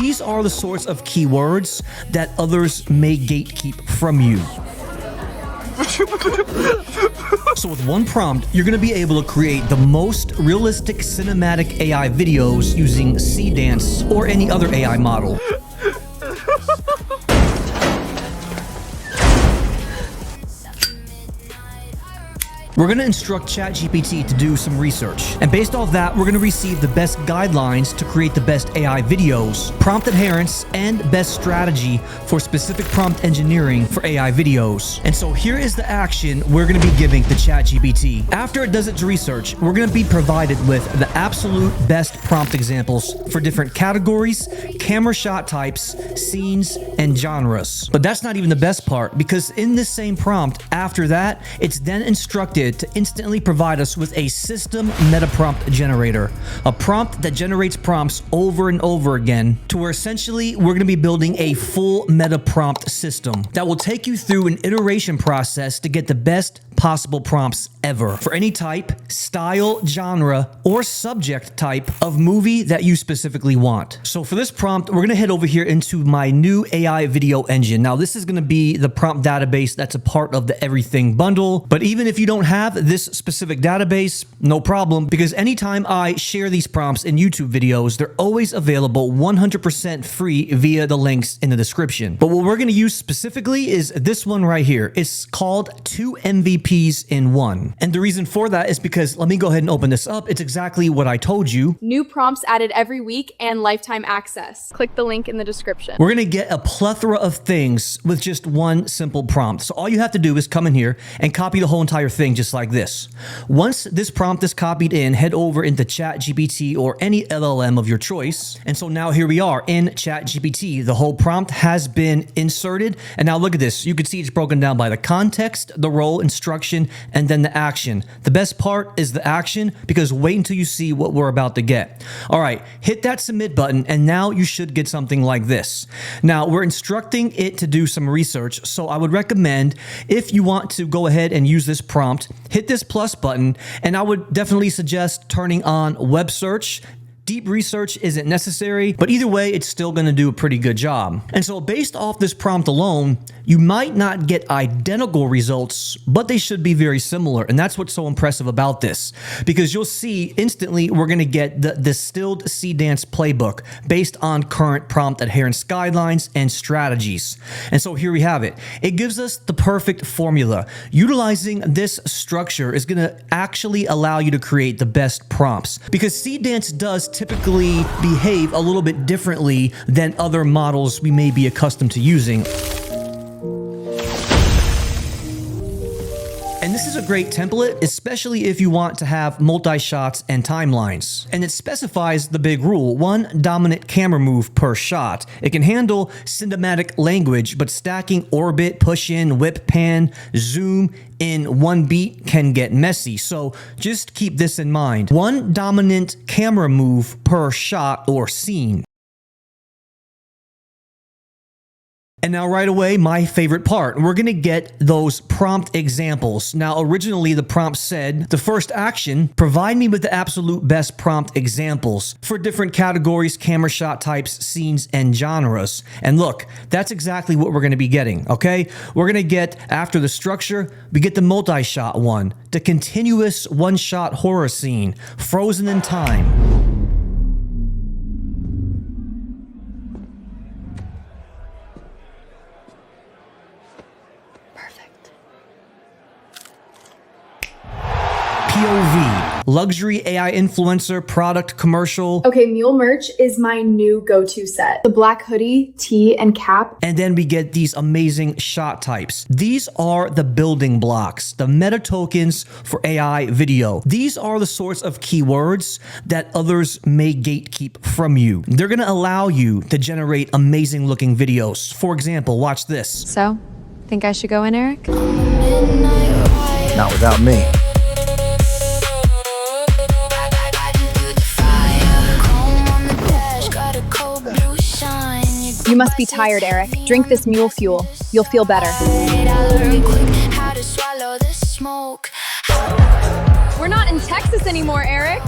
These are the sorts of keywords that others may gatekeep from you. So with one prompt, you're going to be able to create the most realistic cinematic AI videos using Seedance or any other AI model. We're going to instruct ChatGPT to do some research, and based off that, we're going to receive the best guidelines to create the best AI videos, prompt adherence, and best strategy for specific prompt engineering for AI videos. And so here is the action we're going to be giving to ChatGPT. After it does its research, we're going to be provided with the absolute best prompt examples for different categories, camera shot types, scenes, and genres. But that's not even the best part, because in this same prompt, after that, it's then instructed to instantly provide us with a system Metaprompt generator, a prompt that generates prompts over and over again, to where essentially we're going to be building a full Metaprompt system that will take you through an iteration process to get the best possible prompts ever for any type, style, genre, or subject type of movie that you specifically want. So for this prompt, we're going to head over here into my new AI video engine. Now this is going to be the prompt database that's a part of the everything bundle, but even if you don't have this specific database, no problem, because anytime I share these prompts in YouTube videos, they're always available 100% free via the links in the description. But what we're going to use specifically is this one right here. It's called 2 MVPs in 1. And the reason for that is because, let me go ahead and open this up. It's exactly what I told you. New prompts added every week and lifetime access. Click the link in the description. We're going to get a plethora of things with just one simple prompt. So all you have to do is come in here and copy the whole entire thing just like this. Once this prompt is copied in, head over into ChatGPT or any LLM of your choice. And so now here we are in ChatGPT. The whole prompt has been inserted. And now look at this. You can see it's broken down by the context, the role, instruction, and then the action. The best part is the action, because wait until you see what we're about to get. All right, hit that submit button, and now you should get something like this. Now we're instructing it to do some research. So I would recommend, if you want to go ahead and use this prompt, hit this plus button, and I would definitely suggest turning on web search. Deep research isn't necessary, but either way, it's still going to do a pretty good job. And so based off this prompt alone, you might not get identical results, but they should be very similar. And that's what's so impressive about this, because you'll see instantly we're going to get the distilled Seedance playbook based on current prompt adherence guidelines and strategies. And so here we have it. It gives us the perfect formula. Utilizing this structure is going to actually allow you to create the best prompts, because Seedance does typically behave a little bit differently than other models we may be accustomed to using. And this is a great template, especially if you want to have multi-shots and timelines. And it specifies the big rule: 1 dominant camera move per shot. It can handle cinematic language, but stacking orbit, push in, whip, pan, zoom in one beat can get messy. So just keep this in mind. 1 dominant camera move per shot or scene. And now right away, my favorite part, we're going to get those prompt examples. Now, originally the prompt said, the first action, provide me with the absolute best prompt examples for different categories, camera shot types, scenes, and genres. And look, that's exactly what we're going to be getting, okay? We're going to get, after the structure, we get the multi-shot one, the continuous one-shot horror scene, frozen in time. POV, luxury AI influencer, product commercial. Okay, mule merch is my new go-to set. The black hoodie, tee, and cap. And then we get these amazing shot types. These are the building blocks, the meta tokens for AI video. These are the sorts of keywords that others may gatekeep from you. They're gonna allow you to generate amazing looking videos. For example, watch this. So, think I should go in, Eric? Not without me. You must be tired, Eric. Drink this mule fuel. You'll feel better. We're not in Texas anymore, Eric.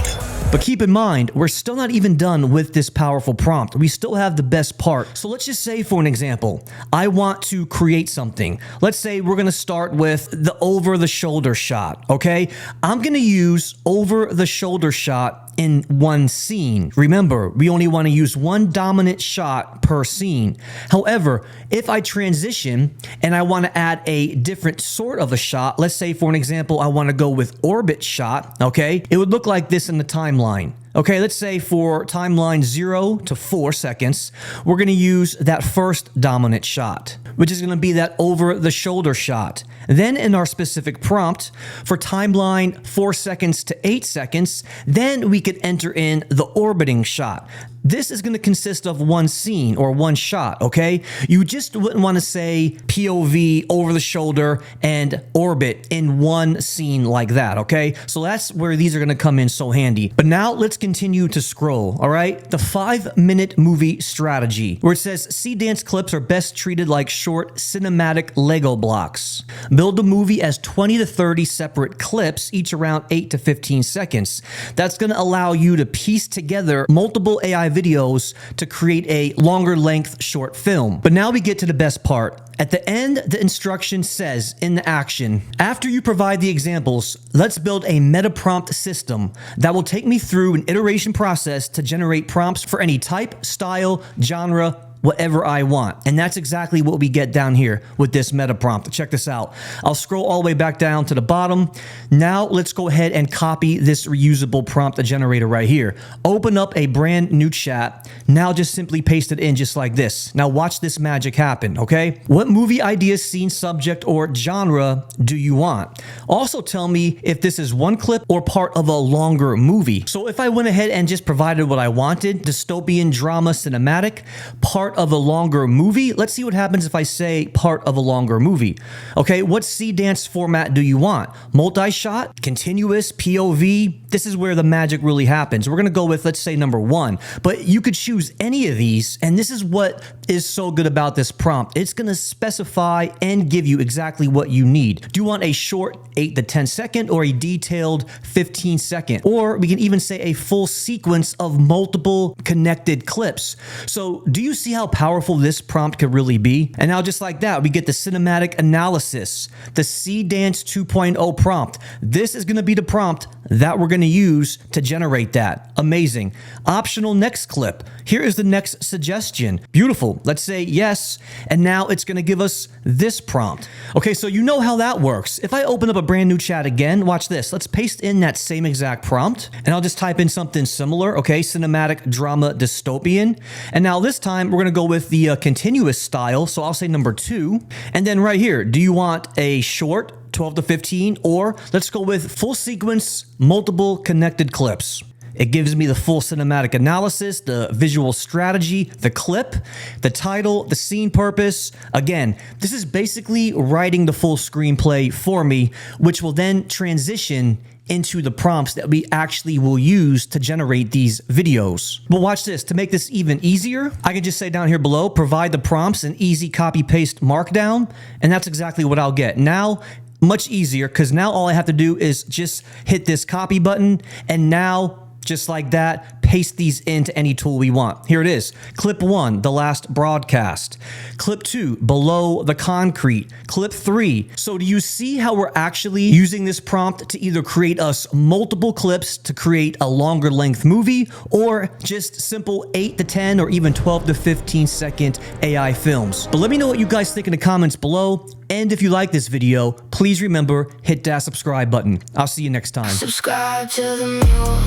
But keep in mind, we're still not even done with this powerful prompt. We still have the best part. So let's just say, for an example, I want to create something. Let's say we're gonna start with the over-the-shoulder shot, okay? I'm gonna use over-the-shoulder shot in one scene. Remember, we only want to use one dominant shot per scene. However, if I transition and I want to add a different sort of a shot, let's say for an example, I want to go with orbit shot, okay? It would look like this in the timeline. Okay, let's say for timeline 0 to 4 seconds, we're going to use that first dominant shot, which is going to be that over-the-shoulder shot. Then in our specific prompt, for timeline 4 seconds to 8 seconds, then we could enter in the orbiting shot. This is going to consist of one scene or one shot, okay? You just wouldn't want to say POV, over the shoulder, and orbit in one scene like that, okay? So that's where these are going to come in so handy. But now let's continue to scroll, all right? The 5-minute movie strategy, where it says Seedance clips are best treated like short cinematic Lego blocks. Build a movie as 20 to 30 separate clips, each around 8 to 15 seconds. That's going to allow you to piece together multiple AI videos to create a longer length short film. But now we get to the best part. At the end, the instruction says in the action, after you provide the examples, let's build a Metaprompt system that will take me through an iteration process to generate prompts for any type, style, genre, whatever I want. And that's exactly what we get down here with this Metaprompt. Check this out. I'll scroll all the way back down to the bottom. Now let's go ahead and copy this reusable prompt generator right here. Open up a brand new chat. Now just simply paste it in just like this. Now watch this magic happen, okay? What movie idea, scene, subject, or genre do you want? Also tell me if this is one clip or part of a longer movie. So if I went ahead and just provided what I wanted, dystopian drama cinematic, part of a longer movie. Let's see what happens if I say part of a longer movie. Okay, what Seedance format do you want? Multi-shot, continuous, POV? This is where the magic really happens. We're gonna go with, let's say, number 1, but you could choose any of these, and this is what is so good about this prompt. It's gonna specify and give you exactly what you need. Do you want a short 8 to 10 second or a detailed 15 second? Or we can even say a full sequence of multiple connected clips. So do you see how powerful this prompt could really be? And now just like that, we get the cinematic analysis, the Seedance 2.0 prompt. This is gonna be the prompt that we're gonna use to generate that. Amazing. Optional next clip. Here is the next suggestion. Beautiful. Let's say yes, and now it's gonna give us this prompt. Okay, so you know how that works. If I open up a brand new chat again, watch this. Let's paste in that same exact prompt, and I'll just type in something similar, okay? Cinematic, drama, dystopian. And now this time, we're gonna go with the continuous style, so I'll say number 2. And then right here, do you want a short, 12 to 15, or let's go with full sequence, multiple connected clips? It gives me the full cinematic analysis, the visual strategy, the clip, the title, the scene purpose. Again, this is basically writing the full screenplay for me, which will then transition into the prompts that we actually will use to generate these videos. But watch this. To make this even easier, I can just say down here below, provide the prompts in easy copy paste markdown, and that's exactly what I'll get. Now, much easier, because now all I have to do is just hit this copy button, and now just like that, paste these into any tool we want. Here it is. Clip 1, the last broadcast. Clip 2, below the concrete. Clip 3. So do you see how we're actually using this prompt to either create us multiple clips to create a longer length movie, or just simple 8 to 10 or even 12 to 15 second AI films? But let me know what you guys think in the comments below. And if you like this video, please remember, hit that subscribe button. I'll see you next time. Subscribe to the mule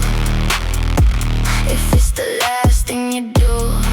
if it's the last thing you do.